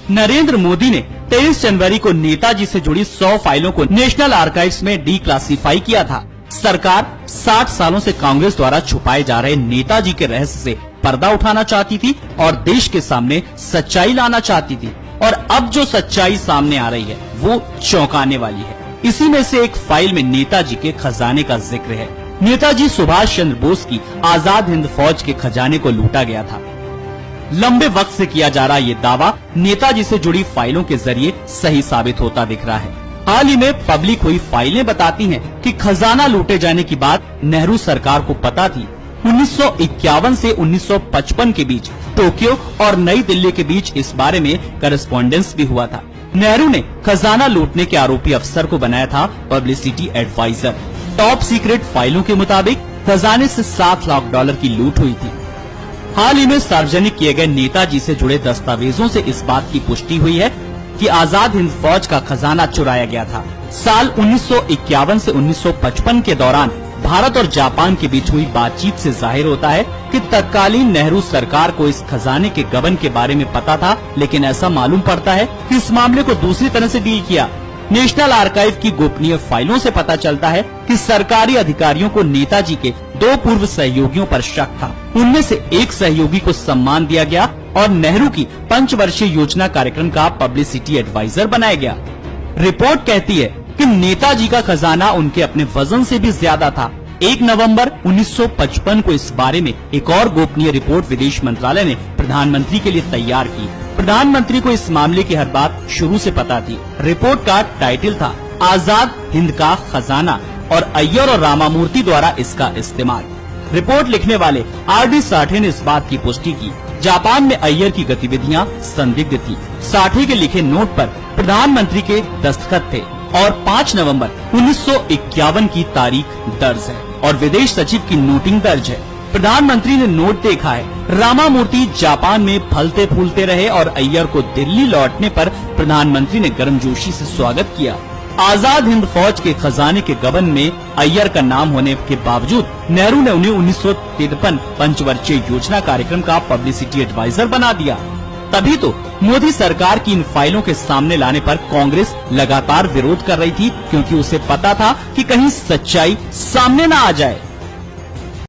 नरेंद्र मोदी ने 23 जनवरी को नेताजी से जुड़ी 100 फाइलों को नेशनल आर्काइव्स में डिक्लासिफाई किया था। सरकार 60 सालों से कांग्रेस द्वारा छुपाए जा रहे नेताजी के रहस्य से पर्दा उठाना चाहती थी और देश के सामने सच्चाई लाना चाहती थी। और अब जो सच्चाई सामने आ रही है वो चौंकाने वाली है। इसी में से एक फाइल में नेताजी के खजाने का जिक्र है। नेताजी सुभाष चंद्र बोस की आजाद हिंद फौज के खजाने को लूटा गया था। लंबे वक्त से किया जा रहा ये दावा नेताजी से जुड़ी फाइलों के जरिए सही साबित होता दिख रहा है। हाल ही में पब्लिक हुई फाइलें बताती हैं कि खजाना लूटे जाने की बात नेहरू सरकार को पता थी। 1951 से 1955 के बीच टोक्यो और नई दिल्ली के बीच इस बारे में करस्पॉन्डेंस भी हुआ था। नेहरू ने खजाना लूटने के आरोपी अफसर को बनाया था पब्लिसिटी एडवाइजर। टॉप सीक्रेट फाइलों के मुताबिक खजाने से $7 लाख की लूट हुई थी। हाल ही में सार्वजनिक किए गए नेताजी से जुड़े दस्तावेजों से इस बात की पुष्टि हुई है कि आजाद हिंद फौज का खजाना चुराया गया था। साल 1951 से 1955 के दौरान भारत और जापान के बीच हुई बातचीत से जाहिर होता है कि तत्कालीन नेहरू सरकार को इस खजाने के गबन के बारे में पता था, लेकिन ऐसा मालूम पड़ता है कि इस मामले को दूसरी तरह से डील किया। नेशनल आर्काइव की गोपनीय फाइलों से पता चलता है कि सरकारी अधिकारियों को नेताजी के 2 पूर्व सहयोगियों पर शक था। उनमें से एक सहयोगी को सम्मान दिया गया और नेहरू की 5 वर्षीय योजना कार्यक्रम का पब्लिसिटी एडवाइजर बनाया गया। रिपोर्ट कहती है कि नेताजी का खजाना उनके अपने वजन से भी ज्यादा था। 1 नवंबर 1955 को इस बारे में एक और गोपनीय रिपोर्ट विदेश मंत्रालय ने प्रधानमंत्री के लिए तैयार की। प्रधानमंत्री को इस मामले की हर बात शुरू से पता थी। रिपोर्ट का टाइटल था आजाद हिंद का खजाना और अय्यर और रामामूर्ति द्वारा इसका इस्तेमाल। रिपोर्ट लिखने वाले R.D. साठे ने इस बात की पुष्टि की। जापान में अय्यर की गतिविधियां संदिग्ध थी। साठे के लिखे नोट पर प्रधानमंत्री के दस्तखत थे और 5 नवंबर 1951 की तारीख दर्ज है और विदेश सचिव की नोटिंग दर्ज है। प्रधानमंत्री ने नोट देखा है। रामामूर्ति जापान में फलते फूलते रहे और अय्यर को दिल्ली लौटने पर प्रधानमंत्री ने गर्मजोशी से स्वागत किया। आजाद हिंद फौज के खजाने के गबन में अय्यर का नाम होने के बावजूद नेहरू ने उन्हें 1953 पंचवर्षीय योजना कार्यक्रम का पब्लिसिटी एडवाइजर बना दिया। तभी तो मोदी सरकार की इन फाइलों के सामने लाने पर कांग्रेस लगातार विरोध कर रही थी, क्योंकि उसे पता था कि कहीं सच्चाई सामने न आ जाए।